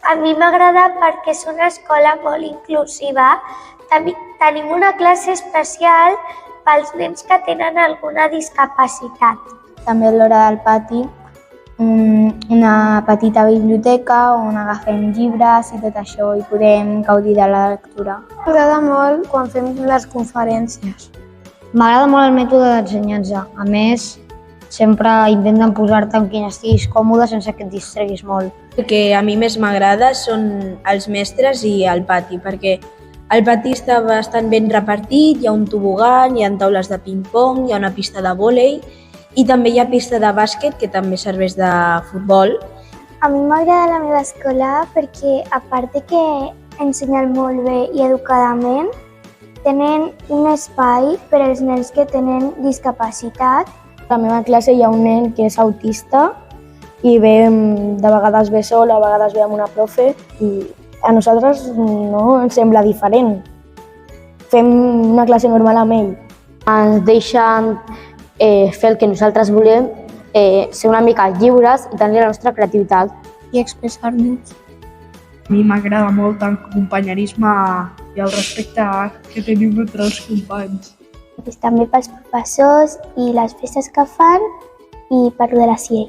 A mi m'agrada perquè és una escola molt inclusiva. Tenim una classe especial pels nens que tenen alguna discapacitat. També a l'hora del pati, una petita biblioteca on agafem llibres i tot això i podem gaudir de la lectura. M'agrada molt quan fem les conferències. M'agrada molt el mètode d'ensenyança. A més, sempre intenten posar-te en quin estiguis còmode sense que et distreguis molt. El que a mi més m'agrada són els mestres i el pati, perquè el pati està bastant ben repartit, hi ha un tobogan, hi ha taules de ping-pong, hi ha una pista de vòlei i també hi ha pista de bàsquet que també serveix de futbol. A mi m'agrada la meva escola perquè, a part de que ensenyen molt bé i educadament, tenen un espai per als nens que tenen discapacitat. A la meva classe hi ha un nen que és autista i de vegades ve sol, a vegades ve amb una profe i a nosaltres no ens sembla diferent. Fem una classe normal amb ell. Ens deixen fer el que nosaltres volem, ser una mica lliures i tenir la nostra creativitat. I expressar-nos. A mi m'agrada molt el companyerisme i el respecte que tenim entre els companys. També pels professors i les festes que fan i per lo de la CIE.